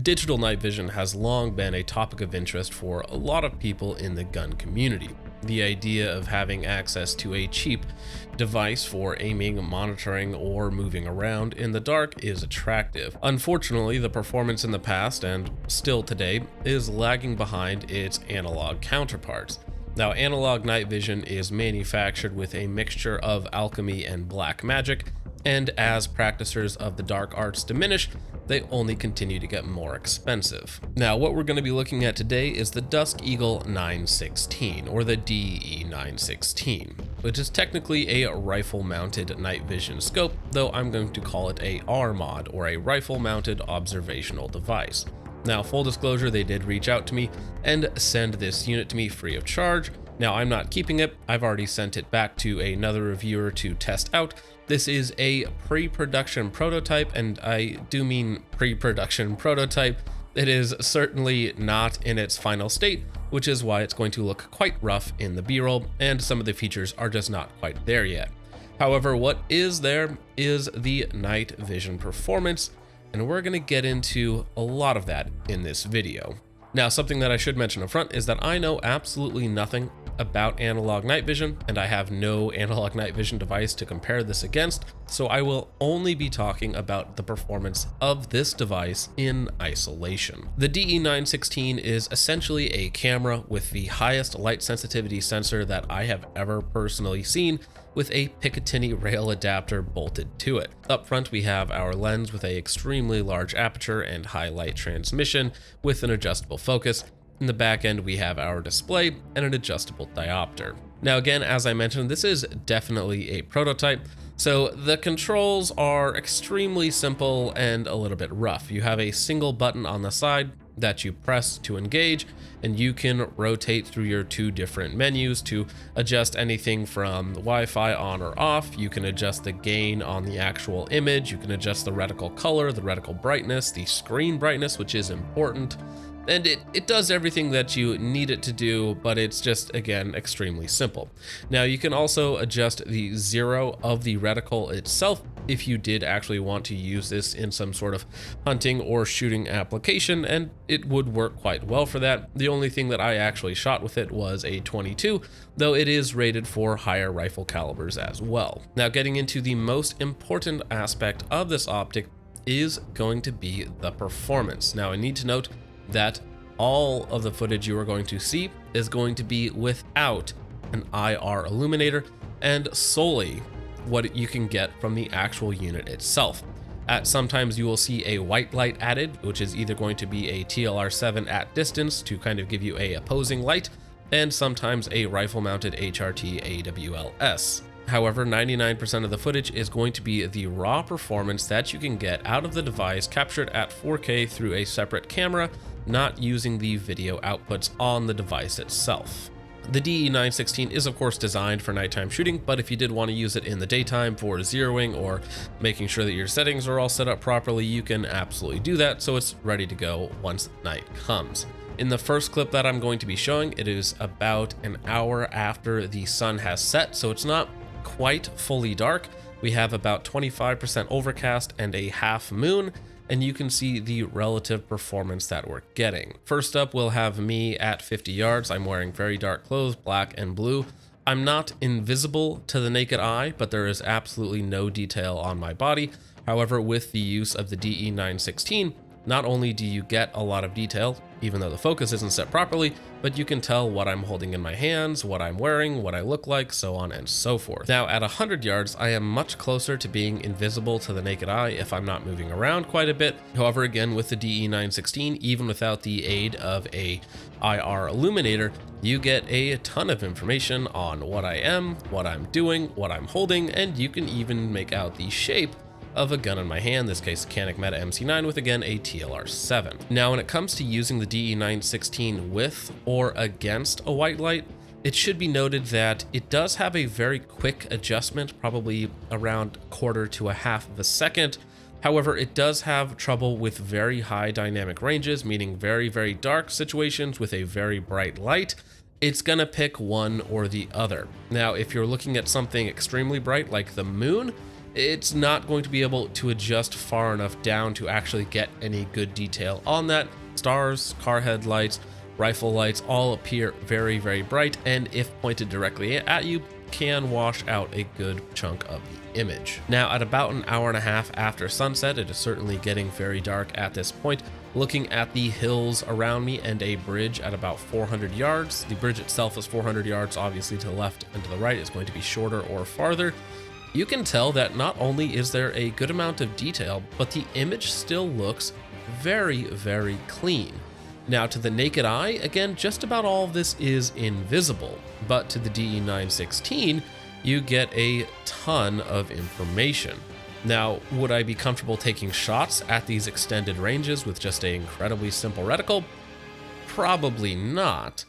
Digital night vision has long been a topic of interest for a lot of people in the gun community. The idea of having access to a cheap device for aiming, monitoring, or moving around in the dark is attractive. Unfortunately, the performance in the past, and still today, is lagging behind its analog counterparts. Now, analog night vision is manufactured with a mixture of alchemy and black magic, and as practicers of the dark arts diminish, they only continue to get more expensive. Now, what we're going to be looking at today is the Dusk Eagle 916, or the DE916, which is technically a rifle-mounted night vision scope, though I'm going to call it a RMOD, or a rifle-mounted observational device. Now, full disclosure, they did reach out to me and send this unit to me free of charge. Now, I'm not keeping it. I've already sent it back to another reviewer to test out. This is a pre-production prototype, and I do mean pre-production prototype. It is certainly not in its final state, which is why it's going to look quite rough in the B-roll, and some of the features are just not quite there yet. However, what is there is the night vision performance, and we're going to get into a lot of that in this video. Now, something that I should mention up front is that I know absolutely nothing about analog night vision, and I have no analog night vision device to compare this against, so I will only be talking about the performance of this device in isolation. The DE916 is essentially a camera with the highest light sensitivity sensor that I have ever personally seen, with a Picatinny rail adapter bolted to it. Up front, we have our lens with an extremely large aperture and high light transmission with an adjustable focus. In the back end, we have our display and an adjustable diopter. Now again, as I mentioned, this is definitely a prototype, so the controls are extremely simple and a little bit rough. You have a single button on the side that you press to engage, and you can rotate through your two different menus to adjust anything from Wi-Fi on or off. You can adjust the gain on the actual image, you can adjust the reticle color, the reticle brightness, the screen brightness, which is important. And it does everything that you need it to do, but it's just, again, extremely simple. Now, you can also adjust the zero of the reticle itself if you did actually want to use this in some sort of hunting or shooting application, and it would work quite well for that. The only thing that I actually shot with it was a 22, though it is rated for higher rifle calibers as well. Now, getting into the most important aspect of this optic is going to be the performance. Now, I need to note that all of the footage you are going to see is going to be without an IR illuminator and solely what you can get from the actual unit itself. Sometimes you will see a white light added, which is either going to be a TLR7 at distance to kind of give you a opposing light, and sometimes a rifle-mounted HRT AWLS. However, 99% of the footage is going to be the raw performance that you can get out of the device captured at 4K through a separate camera, not using the video outputs on the device itself. The DE916 is of course designed for nighttime shooting, but if you did want to use it in the daytime for zeroing or making sure that your settings are all set up properly, you can absolutely do that, so it's ready to go once night comes. In the first clip that I'm going to be showing, it is about an hour after the sun has set, so it's not quite fully dark. We have about 25% overcast and a half moon, and you can see the relative performance that we're getting. First up, we'll have me at 50 yards. I'm wearing very dark clothes, black and blue. I'm not invisible to the naked eye, but there is absolutely no detail on my body. However, with the use of the DE916, not only do you get a lot of detail, even though the focus isn't set properly, but you can tell what I'm holding in my hands, what I'm wearing, what I look like, so on and so forth. Now, at 100 yards, I am much closer to being invisible to the naked eye if I'm not moving around quite a bit. However, again, with the DE916, even without the aid of a IR illuminator, you get a ton of information on what I am, what I'm doing, what I'm holding, and you can even make out the shape of a gun in my hand, in this case Canik Meta MC9 with again a TLR7. Now when it comes to using the DE916 with or against a white light, it should be noted that it does have a very quick adjustment, probably around quarter to a half of a second. However, it does have trouble with very high dynamic ranges, meaning very, very dark situations with a very bright light. It's gonna pick one or the other. Now, if you're looking at something extremely bright like the moon, it's not going to be able to adjust far enough down to actually get any good detail on that. Stars, car headlights, rifle lights all appear very, very bright, and if pointed directly at you, can wash out a good chunk of the image. Now, at about an hour and a half after sunset, it is certainly getting very dark at this point. Looking at the hills around me and a bridge at about 400 yards. The bridge itself is 400 yards, obviously to the left and to the right is going to be shorter or farther. You can tell that not only is there a good amount of detail, but the image still looks very, very clean. Now, to the naked eye, again, just about all of this is invisible, but to the DE916, you get a ton of information. Now, would I be comfortable taking shots at these extended ranges with just an incredibly simple reticle? Probably not.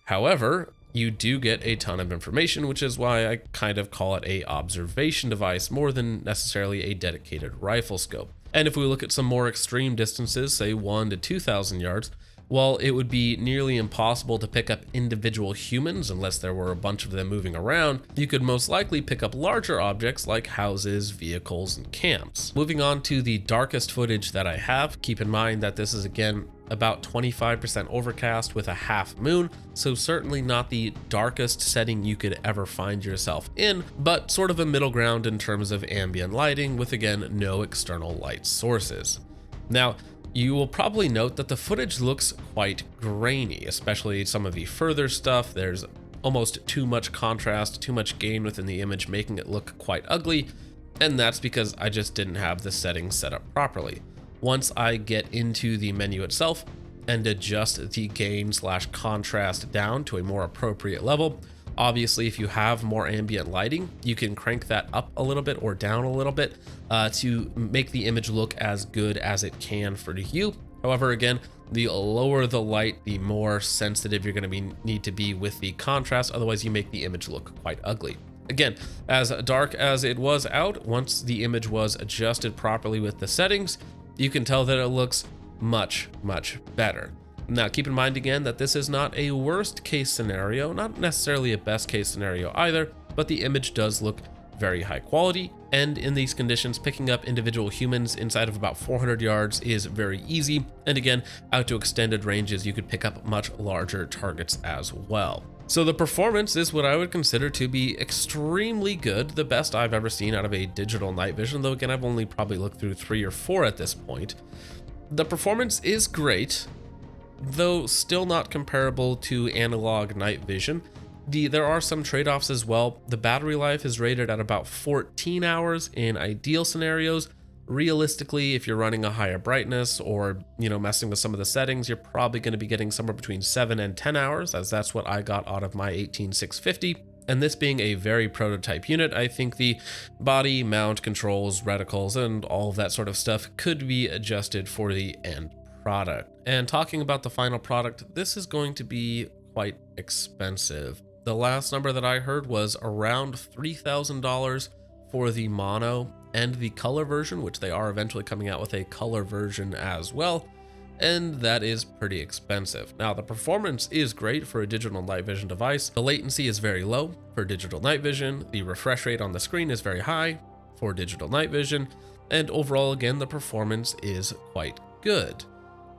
However, you do get a ton of information, which is why I kind of call it a observation device more than necessarily a dedicated rifle scope. And if we look at some more extreme distances, say 1 to 2,000 yards, while it would be nearly impossible to pick up individual humans unless there were a bunch of them moving around, you could most likely pick up larger objects like houses, vehicles, and camps. Moving on to the darkest footage that I have, keep in mind that this is again about 25% overcast with a half moon, so certainly not the darkest setting you could ever find yourself in, but sort of a middle ground in terms of ambient lighting with again no external light sources. Now, you will probably note that the footage looks quite grainy, especially some of the further stuff. There's almost too much contrast, too much gain within the image, making it look quite ugly, and that's because I just didn't have the settings set up properly. Once I get into the menu itself and adjust the gain/contrast down to a more appropriate level, obviously, if you have more ambient lighting, you can crank that up a little bit or down a little bit to make the image look as good as it can for you. However, again, the lower the light, the more sensitive you're going to need to be with the contrast. Otherwise, you make the image look quite ugly. Again, as dark as it was out, once the image was adjusted properly with the settings, you can tell that it looks much, much better. Now, keep in mind again that this is not a worst case scenario, not necessarily a best case scenario either, but the image does look very high quality, and in these conditions, picking up individual humans inside of about 400 yards is very easy, and again, out to extended ranges, you could pick up much larger targets as well. So the performance is what I would consider to be extremely good, the best I've ever seen out of a digital night vision, though again, I've only probably looked through 3 or 4 at this point. The performance is great, though still not comparable to analog night vision. There are some trade-offs as well. The battery life is rated at about 14 hours in ideal scenarios. Realistically, if you're running a higher brightness or, messing with some of the settings, you're probably going to be getting somewhere between 7 and 10 hours, as that's what I got out of my 18650. And this being a very prototype unit, I think the body, mount, controls, reticles, and all of that sort of stuff could be adjusted for the end product. And talking about the final product, this is going to be quite expensive. The last number that I heard was around $3,000 for the mono and the color version, which they are eventually coming out with a color version as well, and that is pretty expensive. Now, the performance is great for a digital night vision device. The latency is very low for digital night vision. The refresh rate on the screen is very high for digital night vision, and overall, again, the performance is quite good.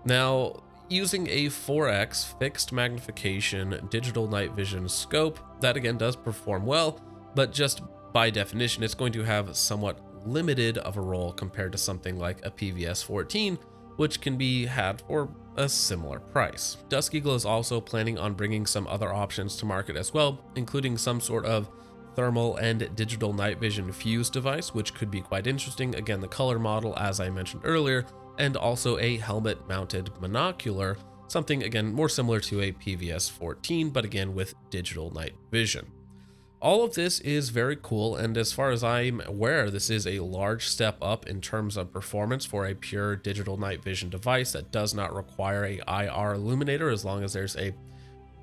Now, using a 4x fixed magnification digital night vision scope, that again does perform well, but just by definition, it's going to have somewhat limited of a role compared to something like a PVS 14, which can be had for a similar price. Dusk is also planning on bringing some other options to market as well, including some sort of thermal and digital night vision fuse device, which could be quite interesting. Again, the color model, as I mentioned earlier, and also a helmet mounted monocular, something again more similar to a PVS 14, but again with digital night vision. All of this is very cool, and as far as I'm aware, this is a large step up in terms of performance for a pure digital night vision device that does not require a IR illuminator as long as there's a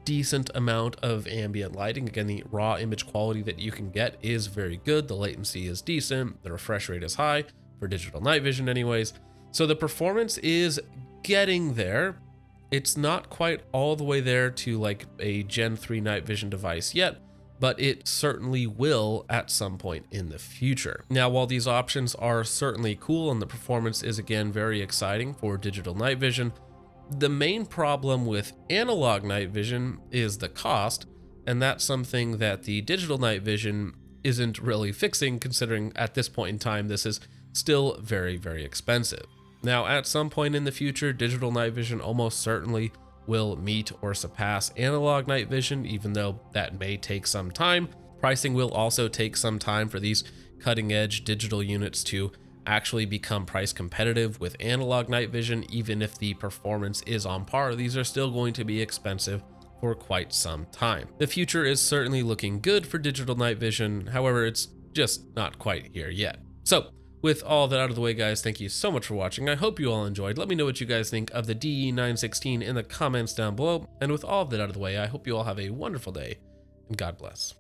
decent amount of ambient lighting. Again, the raw image quality that you can get is very good. The latency is decent. The refresh rate is high for digital night vision anyways. So the performance is getting there. It's not quite all the way there to like a Gen 3 night vision device yet, but it certainly will at some point in the future. Now, while these options are certainly cool and the performance is again very exciting for digital night vision, the main problem with analog night vision is the cost, and that's something that the digital night vision isn't really fixing, considering at this point in time this is still very, very expensive. Now, at some point in the future, digital night vision almost certainly will meet or surpass analog night vision, even though that may take some time. Pricing will also take some time for these cutting edge digital units to actually become price competitive with analog night vision. Even if the performance is on par, these are still going to be expensive for quite some time. The future is certainly looking good for digital night vision, however, it's just not quite here yet. So, with all that out of the way, guys, thank you so much for watching. I hope you all enjoyed. Let me know what you guys think of the DE916 in the comments down below. And with all of that out of the way, I hope you all have a wonderful day, and God bless.